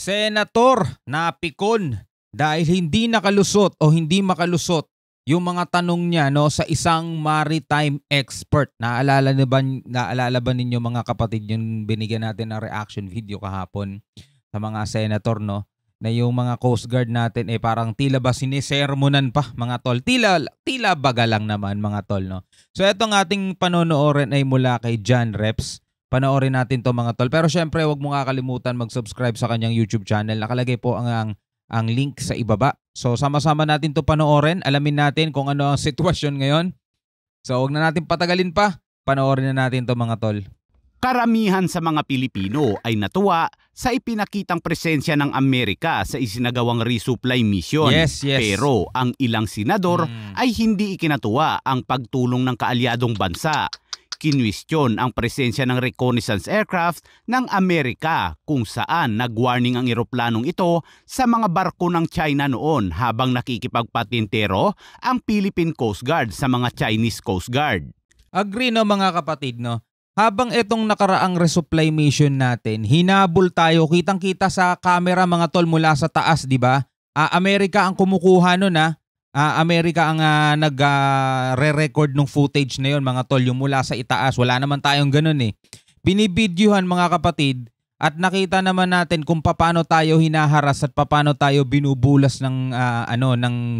Senator napikon dahil hindi nakalusot o hindi makalusot yung mga tanong niya sa isang maritime expert. Naalala ba ninyo mga kapatid yung binigyan natin ng reaction video kahapon sa mga senator na yung mga Coast Guard natin parang tila ba sinisermonan pa mga tol. Tila baga lang naman mga tol So etong ating panonoorin ay mula kay John Reps. Panoorin natin to mga tol. Pero syempre wag mo kakalimutan mag-subscribe sa kanyang YouTube channel. Nakalagay po ang link sa ibaba. So sama-sama natin to panoorin. Alamin natin kung ano ang sitwasyon ngayon. So wag na natin patagalin pa. Panoorin na natin to mga tol. Karamihan sa mga Pilipino ay natuwa sa ipinakitang presensya ng Amerika sa isinagawang resupply mission. Yes. Pero ang ilang senador ay hindi ikinatuwa ang pagtulong ng kaalyadong bansa. Kinwestiyon ang presensya ng reconnaissance aircraft ng Amerika kung saan nag-warning ang eroplanong ito sa mga barko ng China noon habang nakikipagpatintero ang Philippine Coast Guard sa mga Chinese Coast Guard. Agree mga kapatid Habang itong nakaraang resupply mission natin, hinabol tayo, kitang-kita sa camera mga tol mula sa taas, di ba? Amerika ang kumukuha nun Amerika ang nag-re-record ng footage na yun mga tol, yung mula sa itaas. Wala naman tayong ganun Binibidyohan mga kapatid at nakita naman natin kung paano tayo hinaharas at paano tayo binubulas ng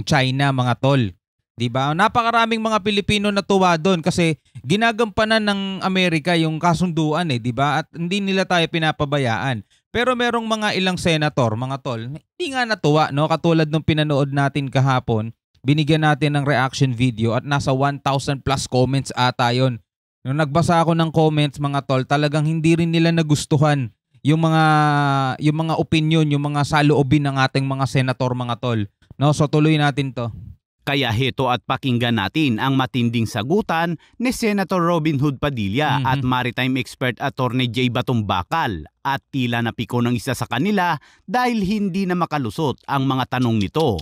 China mga tol. Diba? Napakaraming mga Pilipino natuwa doon kasi ginagampanan ng Amerika yung kasunduan diba? At hindi nila tayo pinapabayaan. Pero merong mga ilang senator, mga tol, hindi nga natuwa katulad ng pinanood natin kahapon. Binigyan natin ng reaction video at nasa 1,000 plus comments ata yun. Nung nagbasa ako ng comments mga tol, talagang hindi rin nila nagustuhan yung mga opinion, yung mga saloobin ng ating mga senator mga tol. So tuloy natin to. Kaya heto at pakinggan natin ang matinding sagutan ni Senator Robin Hood Padilla at maritime expert attorney Jay Batumbakal at tila napiko ng isa sa kanila dahil hindi na makalusot ang mga tanong nito.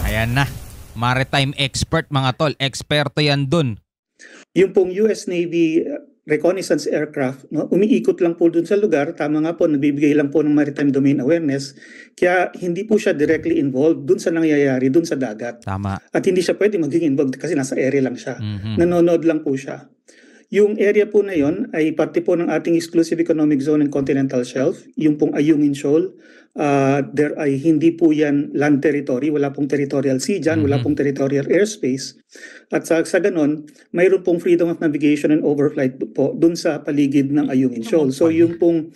Ayan na, maritime expert mga tol, eksperto yan dun. Yung pong US Navy reconnaissance aircraft, umiikot lang po dun sa lugar, tama nga po, nagbibigay lang po ng maritime domain awareness, kaya hindi po siya directly involved dun sa nangyayari dun sa dagat. Tama. At hindi siya pwede maging involved kasi nasa area lang siya. Nanonood lang po siya. Yung area po na yon ay parte po ng ating exclusive economic zone and continental shelf, yung pong Ayungin Shoal. There ay hindi po yan land territory, wala pong territorial sea dyan, wala pong territorial airspace. At sa ganon, mayroon pong freedom of navigation and overflight po dun sa paligid ng Ayungin Shoal. So yung pong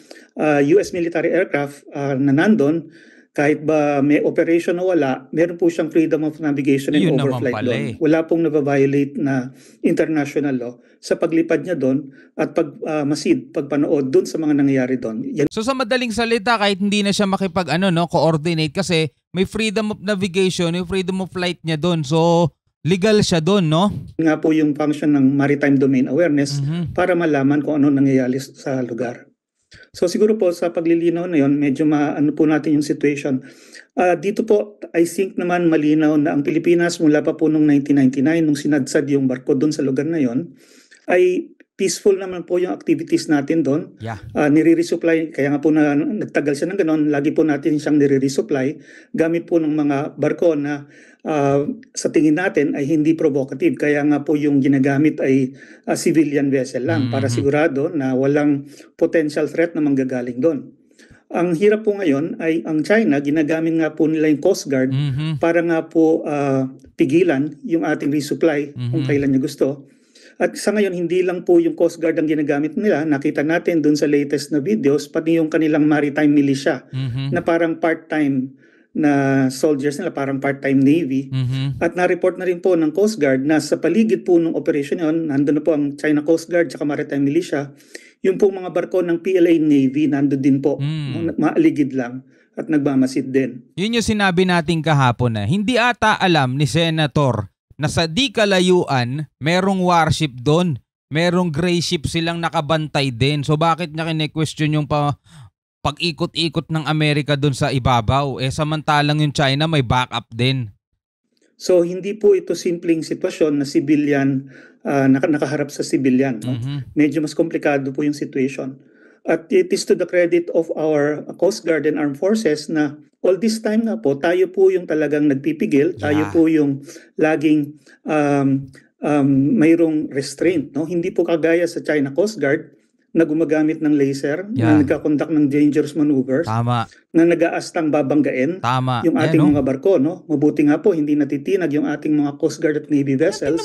US military aircraft na nandun, kahit ba may operation o wala, meron po siyang freedom of navigation and overflight doon. Wala pong nababiolate na international law sa paglipad niya doon at pagpanood doon sa mga nangyayari doon. So sa madaling salita, kahit hindi na siya coordinate kasi may freedom of navigation, may freedom of flight niya doon. So legal siya doon, Nga po yung function ng maritime domain awareness para malaman kung ano nangyayari sa lugar. So siguro po sa paglilinaw na yon, medyo maano po natin yung situation. Dito po, I think naman malinaw na ang Pilipinas mula pa po noong 1999, nung sinadsad yung barko doon sa lugar na yon, ay peaceful naman po yung activities natin doon. Yeah. Nire-resupply, kaya nga po nagtagal siya ng ganon, lagi po natin siyang nire-resupply gamit po ng mga barko na sa tingin natin ay hindi provocative. Kaya nga po yung ginagamit ay civilian vessel lang para sigurado na walang potential threat na manggagaling doon. Ang hirap po ngayon ay ang China, ginagamit nga po nila yung Coast Guard para nga po pigilan yung ating resupply kung kailan niya gusto. At sa ngayon, hindi lang po yung Coast Guard ang ginagamit nila. Nakita natin dun sa latest na videos, pati yung kanilang maritime militia na parang part-time na soldiers nila, parang part-time Navy. At na-report na rin po ng Coast Guard na sa paligid po ng operation yun, nandun na po ang China Coast Guard at maritime militia, yung po mga barko ng PLA Navy, nandun din po, maaligid lang at nagmamasid din. Yun yung sinabi natin kahapon hindi ata alam ni Senator na sa di kalayuan, merong warship doon. Merong gray ship silang nakabantay din. So bakit niya kine-question yung pag-ikot-ikot ng Amerika doon sa ibabaw? Samantalang yung China may backup din. So hindi po ito simpleng sitwasyon na civilian, nakaharap sa civilian. Medyo mas komplikado po yung situation. At it is to the credit of our Coast Guard and Armed Forces na all this time nga po, tayo po yung talagang nagpipigil, tayo Yeah. po yung laging mayroong restraint. No? Hindi po kagaya sa China Coast Guard na gumagamit ng laser, Yeah. na nagkakondak ng dangerous maneuvers, Tama. na nag-aastang babanggain Tama. yung Ayan, ating no? mga barko. No? Mabuti nga po, hindi natitinag yung ating mga Coast Guard at Navy vessels.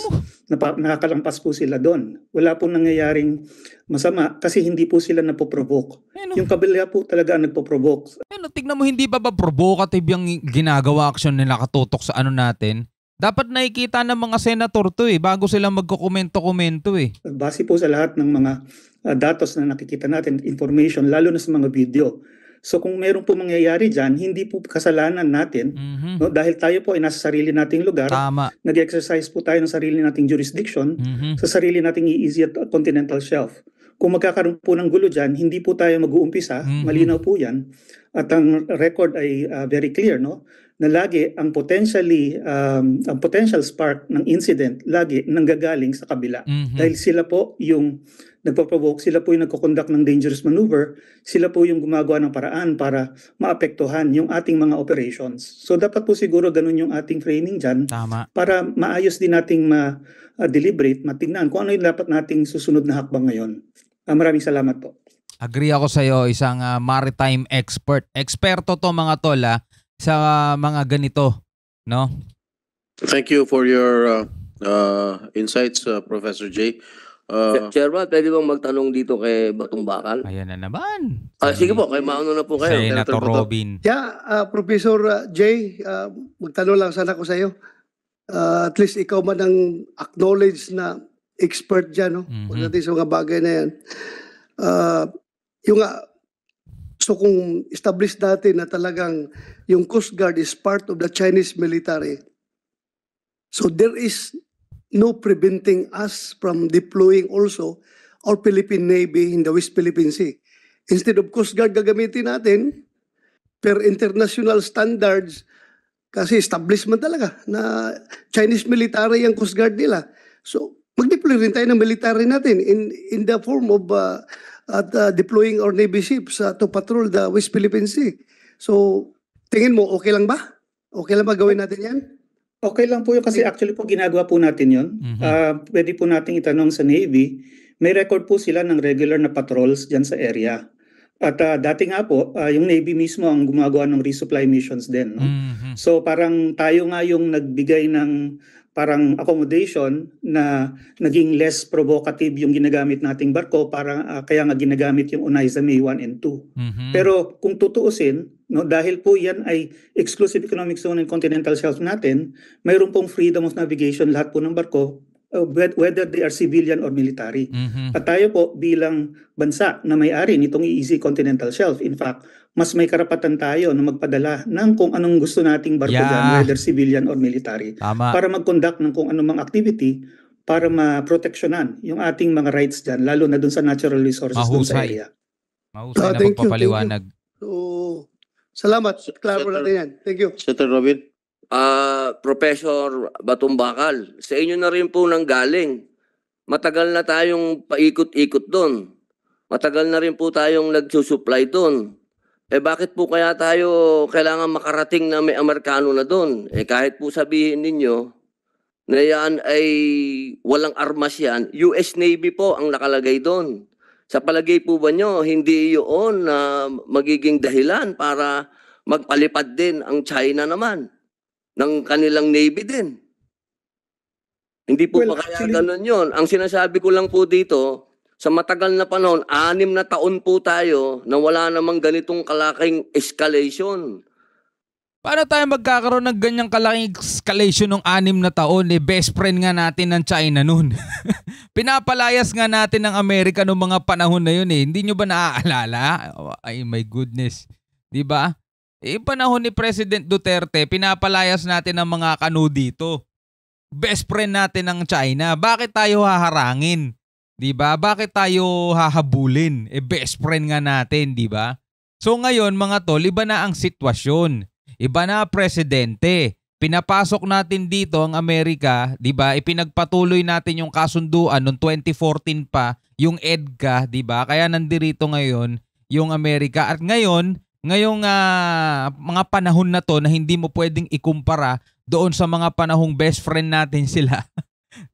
Nakakalampas po sila doon. Wala po nangyayaring masama kasi hindi po sila napoprovoke. Ayan, no? Yung kabila po talaga ang nagpo-provoke. Ayan, no? Tignan mo, hindi ba provocative yung ginagawa action nila katutok sa ano natin? Dapat nakikita ng mga senator to bago sila magkukomento-komento Base po sa lahat ng mga datos na nakikita natin, information, lalo na sa mga video. So kung meron po mangyayari dyan, hindi po kasalanan natin, Mhm. no? Dahil tayo po ay nasa sarili nating lugar, Tama. nag-exercise po tayo ng sarili nating jurisdiction, Mhm. sa sarili nating EEZ at continental shelf. Kung magkakaroon po ng gulo dyan, hindi po tayo mag-uumpisa, Mhm. malinaw po yan. At ang record ay very clear, no? Na lagi ang potential spark ng incident lagi nanggagaling sa kabila. Mhm. Dahil sila po yung nagpo-provoke, sila po yung nagko-conduct ng dangerous maneuver, sila po yung gumagawa ng paraan para maapektuhan yung ating mga operations. So dapat po siguro ganun yung ating framing dyan Tama. para maayos din nating ma-deliberate, matingnan kung ano yung dapat nating susunod na hakbang ngayon. Maraming salamat po. Agree ako sa iyo, isang maritime expert. Eksperto to mga tol sa mga ganito, no? Thank you for your insights, Professor J. Chairman, pwede bang magtanong dito kay Batong Bakal? Ayan na naman. Sige po, kay mauna na po kayo. Senator Senator Bato. Robin. Professor Jay, magtanong lang sana ko sa iyo. At least ikaw man ang acknowledge na expert dyan, no? Mhm. Pagdating sa mga bagay na yan. So kung establish natin na talagang yung Coast Guard is part of the Chinese military, so there is no preventing us from deploying also our Philippine Navy in the West Philippine Sea. Instead of Coast Guard gagamitin natin per international standards kasi establishment talaga na Chinese military ang Coast Guard nila. So mag-deploy rin tayo ng military natin in the form of deploying our Navy ships to patrol the West Philippine Sea. So tingin mo okay lang ba? Okay lang ba gawin natin yan? Okay lang po yun kasi actually po ginagawa po natin yun. Mhm. Pwede po nating itanong sa Navy, may record po sila ng regular na patrols dyan sa area. At dati nga po, yung Navy mismo ang gumagawa ng resupply missions din. No? Mhm. So parang tayo nga yung nagbigay ng parang accommodation na naging less provocative yung ginagamit nating barko para kaya nga ginagamit yung Onaiza May 1 and 2. Mhm. Pero kung tutuusin, no, dahil po yan ay exclusive economic zone and continental shelf natin, mayroon pong freedom of navigation lahat po ng barko, whether they are civilian or military. Mhm. At tayo po bilang bansa na may-ari nitong EEZ Continental Shelf, in fact, mas may karapatan tayo na magpadala ng kung anong gusto nating barko Yeah. dyan, whether civilian or military, Tama. para mag-conduct ng kung anumang activity para ma-proteksyonan yung ating mga rights dyan, lalo na dun sa natural resources dun sa Mahusay. area. Mahusay na Thank you, pagpapaliwanag. So salamat. Klaro natin yan. Thank you. Senator Robin. Professor Batong Bakal, sa inyo na rin po nang galing. Matagal na tayong paikot-ikot doon. Matagal na rin po tayong nagsusupply doon. Bakit po kaya tayo kailangan makarating na may Amerikano na doon? Kahit po sabihin ninyo na yan ay walang armas yan, US Navy po ang nakalagay doon. Sa palagay po ba nyo, hindi yun na magiging dahilan para magpalipad din ang China naman ng kanilang Navy din? Hindi po Well, ba kaya actually- ganun yun? Ang sinasabi ko lang po dito, sa matagal na panahon, 6 na taon po tayo na wala namang ganitong kalaking escalation. Paano tayo magkakaroon ng ganyang kalaking escalation ng 6 na taon? Best friend nga natin ng China nun. Pinapalayas nga natin ng Amerika noong mga panahon na yun Hindi nyo ba naaalala? Ay my goodness. Di ba? Panahon ni President Duterte, pinapalayas natin ang mga kanu dito. Best friend natin ng China. Bakit tayo haharangin? Di ba? Bakit tayo hahabulin? Best friend nga natin, di ba? So ngayon mga tol, iba na ang sitwasyon. Iba na presidente. Pinapasok natin dito ang Amerika, 'di ba? Ipinagpatuloy natin yung kasunduan noong 2014 pa, yung EDCA, 'di ba? Kaya nandirito ngayon yung Amerika. At ngayong mga panahon na to na hindi mo pwedeng ikumpara doon sa mga panahong best friend natin sila.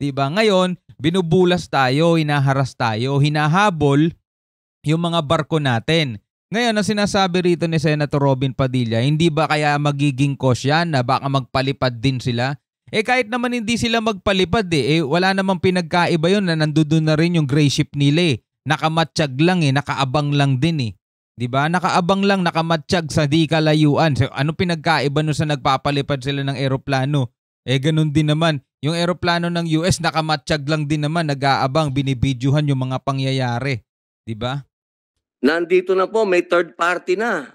'Di ba? Ngayon, binubulas tayo, hinaharas tayo, hinahabol yung mga barko natin. Ngayon, ang sinasabi rito ni Senator Robin Padilla, hindi ba kaya magiging cause yan na baka magpalipad din sila? Kahit naman hindi sila magpalipad wala namang pinagkaiba yun na nandoon na rin yung gray ship nila Nakamatsyag lang nakaabang lang din 'Di ba? Nakaabang lang, nakamatsyag sa di kalayuan. So, ano pinagkaiba no sa nagpapalipad sila ng eroplano? Ganun din naman. Yung eroplano ng US nakamatsyag lang din naman, nag-aabang, binibidyohan yung mga pangyayari. 'Di ba? Nandito na po, may third party na.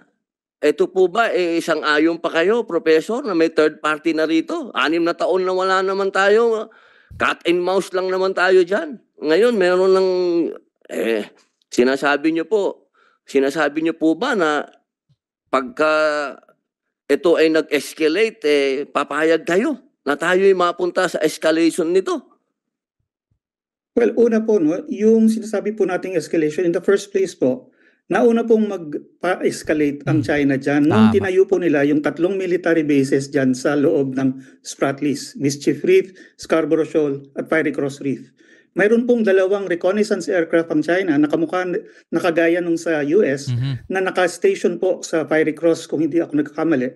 Ito po ba, isang ayon pa kayo, Professor, na may third party na rito? 6 na taon na wala naman tayo. Cat and mouse lang naman tayo dyan. Ngayon, meron ng, sinasabi niyo po ba na pagka ito ay nag-escalate, papayag kayo na tayo ay mapunta sa escalation nito? Well, una po, no, yung sinasabi po nating escalation, in the first place po, nauna pong magpa-escalate ang China dyan. Nung Tama. tinayo po nila yung 3 military bases dyan sa loob ng Spratlys, Mischief Reef, Scarborough Shoal, at Fiery Cross Reef. Mayroon pong 2 reconnaissance aircraft ang China na nakagaya nung sa US na naka-station po sa Fiery Cross kung hindi ako nagkakamali.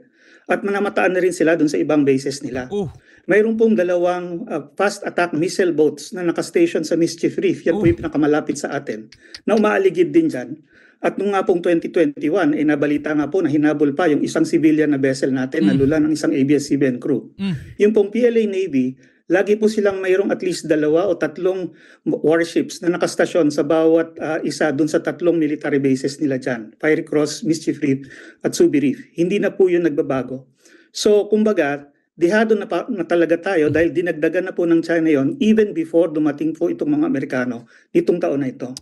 At manamataan na rin sila dun sa ibang bases nila. Mayroon pong 2 fast attack missile boats na naka-station sa Mischief Reef. Yan po yung pinakamalapit sa atin na umaaligid din dyan. At nung nga pong 2021, nabalita nga po na hinabol pa yung isang civilian na vessel natin na lula ng isang ABS-CBN crew. Yung pong PLA Navy, lagi po silang mayroong at least 2 o 3 warships na nakastasyon sa bawat isa dun sa 3 military bases nila dyan. Fiery Cross, Mischief Reef, at Subi Reef. Hindi na po yun nagbabago. So, kumbaga, dihado na talaga tayo dahil dinagdagan na po ng China yon even before dumating po itong mga Amerikano nitong taon na ito.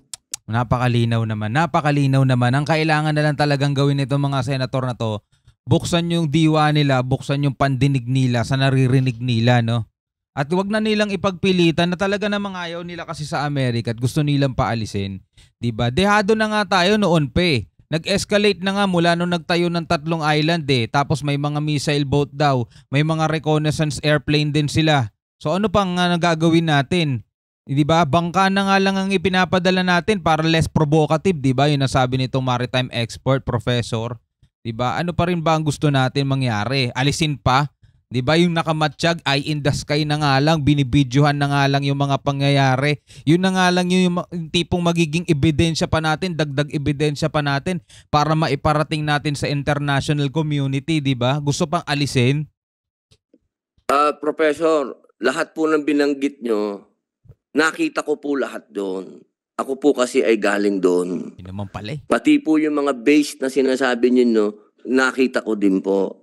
Napakalinaw naman. Ang kailangan na lang talagang gawin nitong mga senator na to, buksan yung diwa nila, buksan yung pandinig nila sa naririnig nila, no? At wag na nilang ipagpilitan na talaga namang ayaw nila kasi sa Amerika at gusto nilang paalisin. Diba? Dehado na nga tayo noon pa Nag-escalate na nga mula nung nagtayo ng 3 island Tapos may mga missile boat daw. May mga reconnaissance airplane din sila. So ano pang nagagawin natin? Diba? Bangka na nga lang ang ipinapadala natin para less provocative, diba? Yung nasabi nitong maritime expert, professor. Diba? Ano pa rin ba ang gusto natin mangyari? Alisin pa? Diba? Yung nakamatsyag, eye in the sky na nga lang, binibidyohan na nga lang yung mga pangyayari. Yun na nga lang yung tipong magiging ebidensya pa natin, dagdag ebidensya pa natin para maiparating natin sa international community, diba? Gusto pang alisin? Professor, lahat po ng binanggit nyo, nakita ko po lahat doon. Ako po kasi ay galing doon. Yun naman pala Pati po yung mga base na sinasabi niyo, nakita ko din po.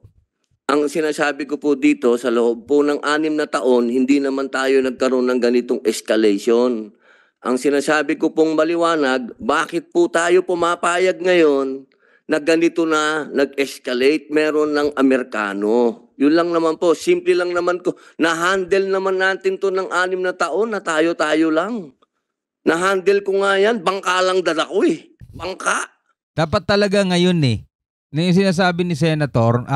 Ang sinasabi ko po dito, sa loob po ng 6 na taon, hindi naman tayo nagkaroon ng ganitong escalation. Ang sinasabi ko pong maliwanag, bakit po tayo pumapayag ngayon na ganito na nag-escalate meron ng Amerikano? Yun lang naman po, simple lang naman ko. Na-handle naman natin to ng 6 na taon na tayo-tayo lang. Na-handle ko nga yan, bangka lang dala ko Bangka. Dapat talaga ngayon na yung sinasabi ni Senator,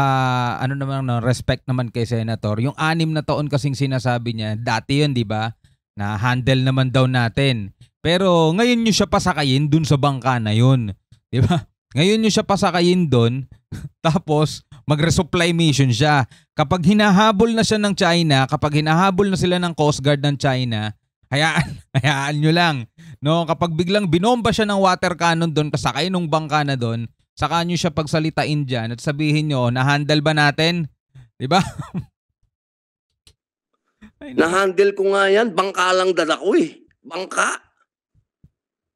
respect naman kay Senator. Yung 6 na taon kasing sinasabi niya, dati yun, di ba? Na handle naman daw natin. Pero ngayon nyo siya pasakayin dun sa bangka na yun. Di ba? Ngayon nyo siya pasakayin dun, tapos mag-resupply mission siya. Kapag hinahabol na siya ng China, kapag hinahabol na sila ng Coast Guard ng China, hayaan nyo lang. No? Kapag biglang binomba siya ng water cannon doon, kasakay nung bangka na doon, saka nyo siya pagsalitain dyan at sabihin nyo, na-handle ba natin? Diba? Na-handle ko nga yan, bangka lang dala ko Bangka.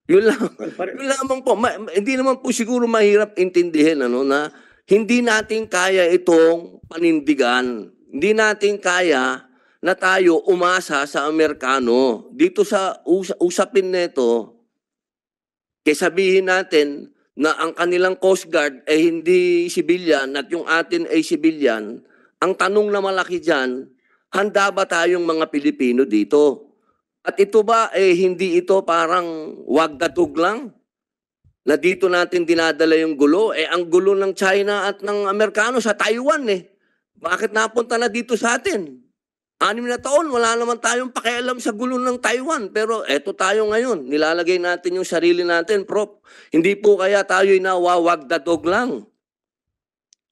Yun lang. Yun lamang po. Hindi naman po siguro mahirap intindihin na hindi natin kaya itong panindigan. Hindi natin kaya na tayo umasa sa Amerikano. Dito sa usapin nito, kaya sabihin natin na ang kanilang Coast Guard ay hindi civilian at yung atin ay civilian, ang tanong na malaki dyan, handa ba tayong mga Pilipino dito? At ito ba, hindi ito parang wagdatug lang? Na dito natin dinadala yung gulo? Ang gulo ng China at ng Amerikano sa Taiwan Bakit napunta na dito sa atin? 6 na taon, wala naman tayong pakialam sa gulo ng Taiwan. Pero eto tayo ngayon, nilalagay natin yung sarili natin, Prof. Hindi po kaya tayo'y nawawagdadog lang?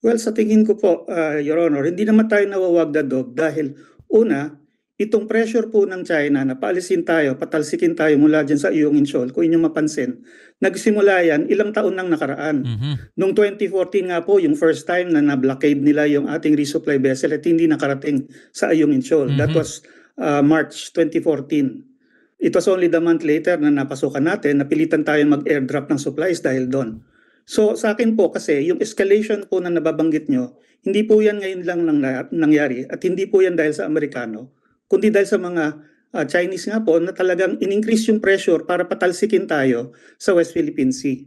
Well, sa tingin ko po, Your Honor, hindi naman tayo nawawagdadog dahil una, itong pressure po ng China na paalisin tayo, patalsikin tayo mula dyan sa iyong Incheon, kung inyong mapansin, nagsimula yan ilang taon nang nakaraan. Noong 2014 nga po, yung first time na na-blockade nila yung ating resupply vessel at hindi nakarating sa iyong Incheon. That was March 2014. It was only the month later na napasukan natin, napilitan tayo mag-airdrop ng supplies dahil doon. So sa akin po kasi, yung escalation po na nababanggit nyo, hindi po yan ngayon lang nangyari at hindi po yan dahil sa Amerikano, kundi dahil sa mga Chinese nga po na talagang in-increase yung pressure para patalsikin tayo sa West Philippine Sea.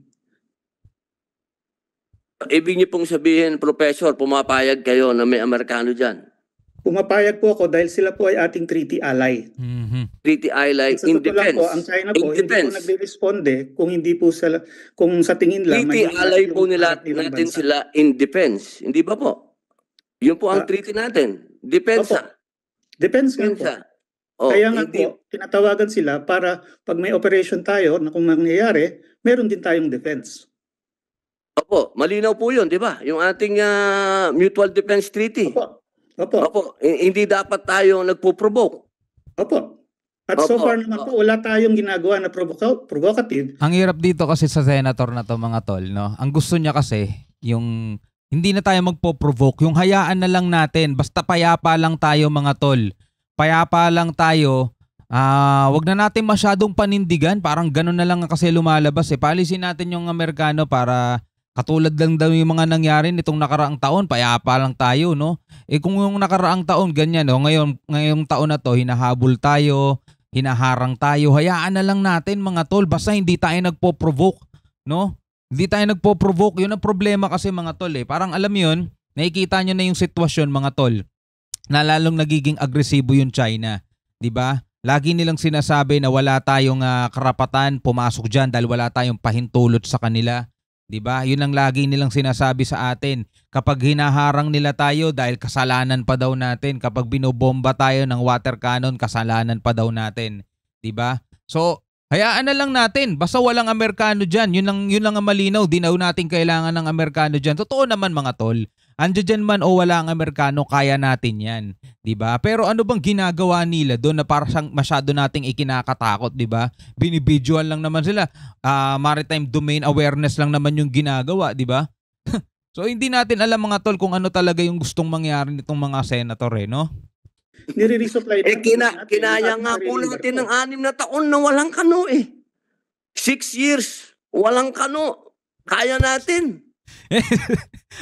Ibig niyo pong sabihin, Professor, pumapayag kayo na may Amerikano dyan? Pumapayag po ako dahil sila po ay ating treaty ally. Treaty ally in defense. Po, ang China po hindi po nagre-responde kung sa tingin lang. Treaty ally po natin bansa. Sila in defense. Hindi ba po? Yun po ang treaty natin. Depensa. Depends nga po. Kaya nga po, tinatawagan sila para pag may operation tayo na kung mangyayari, meron din tayong defense. Opo, malinaw po yun, di ba? Yung ating Mutual Defense Treaty. Opo. Hindi dapat tayo nagpo-provoke. Opo. At so far naman po, wala tayong ginagawa na provocative. Ang hirap dito kasi sa senator na to, mga tol, no? Ang gusto niya kasi, yung hindi na tayo magpo-provoke, yung hayaan na lang natin, basta payapa lang tayo, mga tol. Payapa lang tayo, wag na natin masyadong panindigan, parang ganun na lang kasi lumalabas. Paalisin natin yung Amerikano para katulad lang daw yung mga nangyari nitong nakaraang taon, payapa lang tayo, no? Kung yung nakaraang taon, ganyan, no? Ngayong taon na to, hinahabol tayo, hinaharang tayo, hayaan na lang natin, mga tol, basta hindi tayo nagpo-provoke, no? Hindi tayo nagpo-provoke. Yun ang problema kasi, mga tol. Parang alam yun, nakikita nyo na yung sitwasyon, mga tol, na lalong nagiging agresibo yung China. Diba? Lagi nilang sinasabi na wala tayong karapatan pumasok dyan dahil wala tayong pahintulot sa kanila. Diba? Yun ang lagi nilang sinasabi sa atin. Kapag hinaharang nila tayo dahil kasalanan pa daw natin. Kapag binobomba tayo ng water cannon, kasalanan pa daw natin. Diba? So, hayaan na lang natin. Basta walang Amerikano dyan. Yun lang ang malinaw. Di na natin kailangan ng Amerikano dyan. Totoo naman, mga tol. Andiyan dyan man o wala ang Amerikano, kaya natin yan. Diba? Pero ano bang ginagawa nila doon na parang masyado nating ikinakatakot, diba? Binibidyoan lang naman sila. Maritime domain awareness lang naman yung ginagawa, diba? So hindi natin alam, mga tol, kung ano talaga yung gustong mangyari nitong mga senator, no? Nire-resupply kinaya nga po natin ng 6 na taon na walang kano 6 years, walang kano. Kaya natin.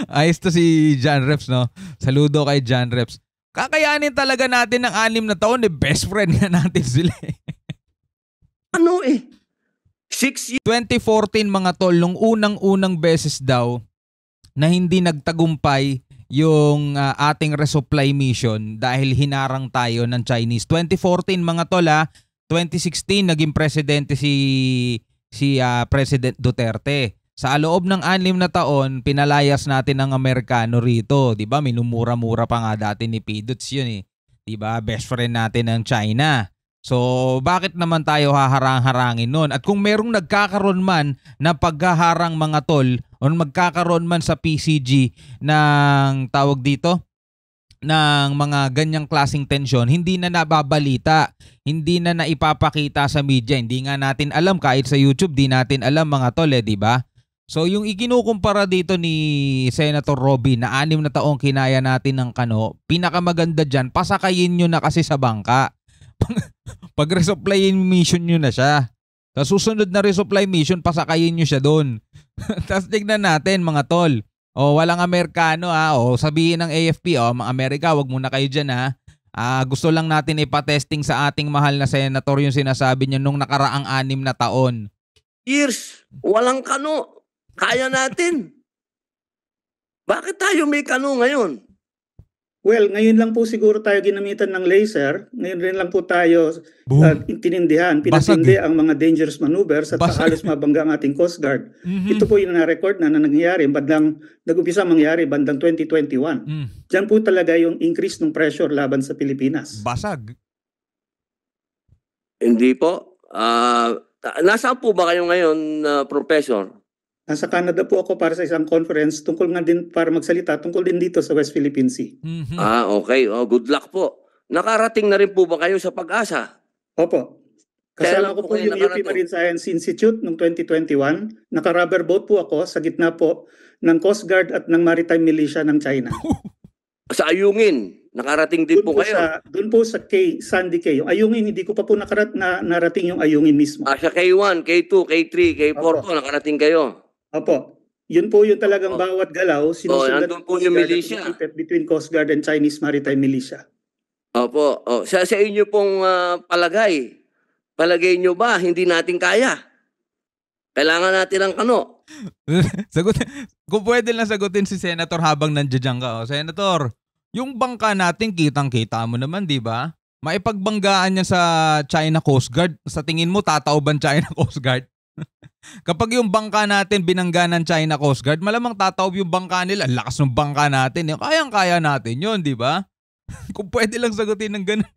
Ayos to si John Reps, no? Saludo kay John Reps. Kakayanin talaga natin ng 6 na taon, best friend nga natin sila. Ano 6 years. 2014, mga tol, nung unang-unang beses daw na hindi nagtagumpay yung ating resupply mission dahil hinarang tayo ng Chinese. 2014, mga tol, 2016 naging presidente si President Duterte. Sa loob ng 6 na taon, pinalayas natin ng Amerikano rito, 'di ba? Minumura-mura pa nga dati ni Pidots 'yun 'Di ba? Best friend natin ng China. So, bakit naman tayo haharang-harangin nun? At kung merong nagkakaroon man na paghaharang, mga tol, o magkakaroon man sa PCG ng tawag dito, ng mga ganyang klaseng tensyon, hindi na nababalita, hindi na naipapakita sa media, hindi nga natin alam, kahit sa YouTube, di natin alam, mga tol, di ba? So, yung ikinukumpara dito ni Senator Robby na 6 na taong kinaya natin ng kano, pinakamaganda dyan, pasakayin nyo na kasi sa bangka. Pag resupply mission nyo na siya. Sa susunod na resupply mission, pasakayin nyo siya doon. Tapos tignan natin, mga tol. O, walang Amerikano, o sabihin ng AFP, mga Amerika, wag muna kayo dyan, gusto lang natin ipatesting sa ating mahal na senator yung sinasabi niya nung nakaraang 6 na taon. Years, walang kano. Kaya natin. Bakit tayo may kano ngayon? Well, ngayon lang po siguro tayo ginamitan ng laser. Ngayon rin lang po tayo Boom. pinatindi ang mga dangerous maneuvers at Basag. halos mabangga ang ating Coast Guard. Mhm. Ito po yung na-record na nangyari, nag-umpisa mangyari bandang 2021. Mm. Diyan po talaga yung increase ng pressure laban sa Pilipinas. Basag. Hindi po. Nasaan po ba kayo ngayon, Professor? Nasa Canada po ako para sa isang conference tungkol nga din para magsalita tungkol din dito sa West Philippine Sea. Mhm. Okay. Good luck po. Nakarating na rin po ba kayo sa Pag-asa? Opo. Kailan Kasama ko po po kayo yung UP nakarating? Marine Science Institute noong 2021. Naka-rubber boat po ako sa gitna po ng Coast Guard at ng Maritime Militia ng China. Sa Ayungin. Nakarating din po kayo. Doon po sa Sandy Cay. Yung Ayungin, hindi ko pa po narating yung Ayungin mismo. Sa K1, K2, K3, K4 po, nakarating kayo. Opo. Yun po yung talagang bawat galaw. Sinusundan nandun po yung militia. Between Coast Guard and Chinese Maritime Militia. Opo. Sa inyo pong palagay nyo ba, hindi natin kaya? Kailangan natin ng kano. Kung pwede lang sagutin si Senator habang nandiyan ka. Senator, yung bangka natin kitang-kita mo naman, di ba? Maipagbanggaan niya sa China Coast Guard. Sa tingin mo, tataoban China Coast Guard? Kapag yung bangka natin binangga ng China Coast Guard, malamang tataob yung bangka nila. Ang lakas ng bangka natin. Kayang-kaya natin yun, di ba? Kung pwede lang sagutin ng ganun.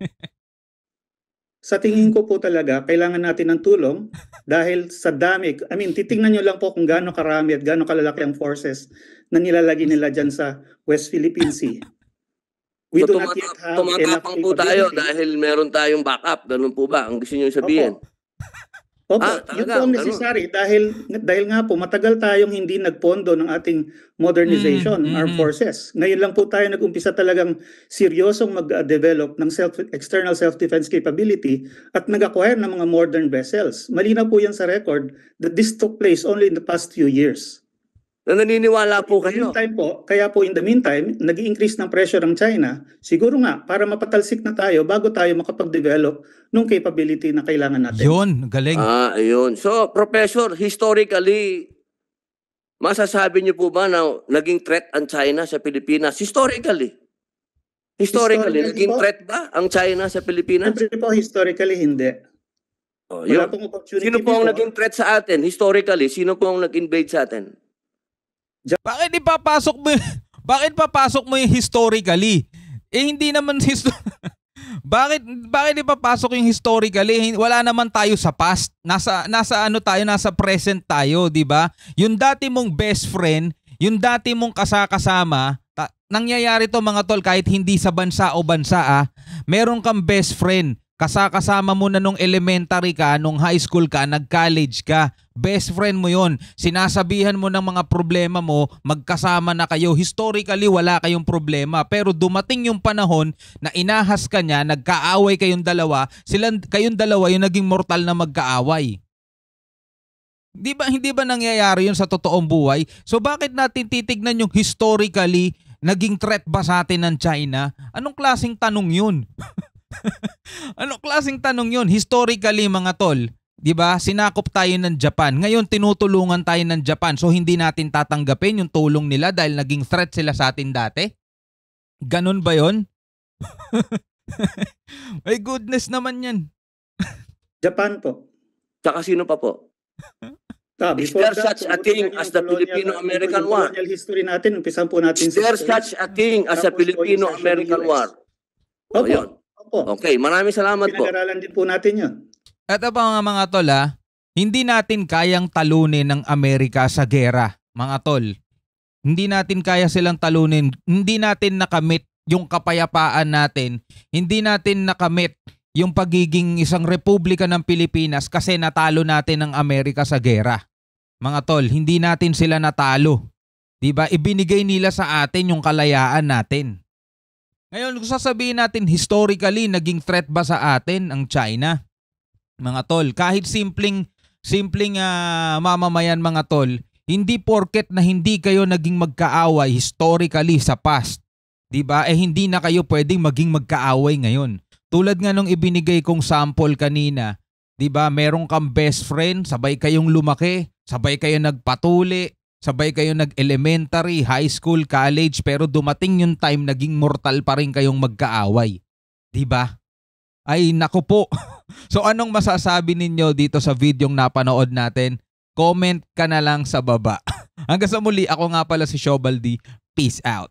Sa tingin ko po talaga, kailangan natin ng tulong dahil sa dami. Titingnan nyo lang po kung gaano karami at gaano kalalaki ang forces na nilalagay nila dyan sa West Philippine Sea. We do not yet have enough tumatapang po tayo capability. dahil meron tayong backup. Ganun po ba? Ang gusto nyo sabihin? Opo, Talaga, yun po ang necessary dahil nga po matagal tayong hindi nagpondo ng ating modernization, armed forces. Ngayon lang po tayo nag-umpisa talagang seryosong mag-develop ng external self-defense capability at nag-acquire ng mga modern vessels. Malinaw po yan sa record that this took place only in the past few years. Na naniniwala po kayo. Kaya po in the meantime, nag-i-increase ng pressure ng China, siguro nga para mapatalsik na tayo bago tayo makapag-develop ng capability na kailangan natin. Yun, galing. Ayun. So, Professor, historically, masasabi niyo po ba na naging threat ang China sa Pilipinas? Historically, naging po, threat ba ang China sa Pilipinas? Siyempre po, historically, hindi. Wala Yun. pong opportunity Sino po ang before. naging threat sa atin? Historically, sino po ang nag-invade sa atin? Bakit papasok mo yung historically? Hindi naman bakit ipapasok yung historically? Wala naman tayo sa past. Nasa present tayo, 'di ba? Yung dati mong best friend, yung dati mong kasama, nangyayari to mga tol kahit hindi sa bansa o bansa meron kang best friend. Kasama mo na nung elementary ka, nung high school ka, nag-college ka. Best friend mo yon. Sinasabihan mo ng mga problema mo, magkasama na kayo. Historically, wala kayong problema. Pero dumating yung panahon na inahas ka niya, nagkaaway kayong dalawa, kayong dalawa yung naging mortal na magkaaway. Hindi ba nangyayari yun sa totoong buhay? So bakit natin titignan yung historically, naging threat ba sa atin ng China? Anong klaseng tanong yun? Anong klaseng tanong yun? Historically mga tol, 'di ba? Sinakop tayo ng Japan. Ngayon tinutulungan tayo ng Japan. So hindi natin tatanggapin yung tulong nila dahil naging threat sila sa atin dati? Ganun ba 'yon? My goodness naman 'yan. Japan po. Tsaka sino pa po? Is Before there that, such a thing as the Filipino-American War? Colonial history natin, umpisan po natin. Is there such a thing as a Filipino-American War? Opo. Yun. Opo. Okay, maraming salamat po. Pinag-aralan din po natin yun. At pa mga tol hindi natin kayang talunin ng Amerika sa gera, mga tol. Hindi natin kaya silang talunin. Hindi natin nakamit yung kapayapaan natin. Hindi natin nakamit yung pagiging isang republika ng Pilipinas kasi natalo natin ng Amerika sa gera. Mga tol, hindi natin sila natalo. Diba? Ibinigay nila sa atin yung kalayaan natin. Ngayon, kung sasabihin natin historically, naging threat ba sa atin ang China? Mga tol, kahit simpleng mamamayan mga tol, hindi porket na hindi kayo naging magkaaway historically sa past, diba? Hindi na kayo pwedeng maging magkaaway ngayon. Tulad nga nung ibinigay kong sample kanina, diba? Meron kang best friend, sabay kayong lumaki, sabay kayo nagpatuli, Sabay kayo nag-elementary, high school, college, pero dumating yung time naging mortal pa rin kayong magkaaway. Diba? Ay naku po. So anong masasabi ninyo dito sa videong napanood natin? Comment ka na lang sa baba. Hanggang sa muli, ako nga pala si Shobaldi. Peace out.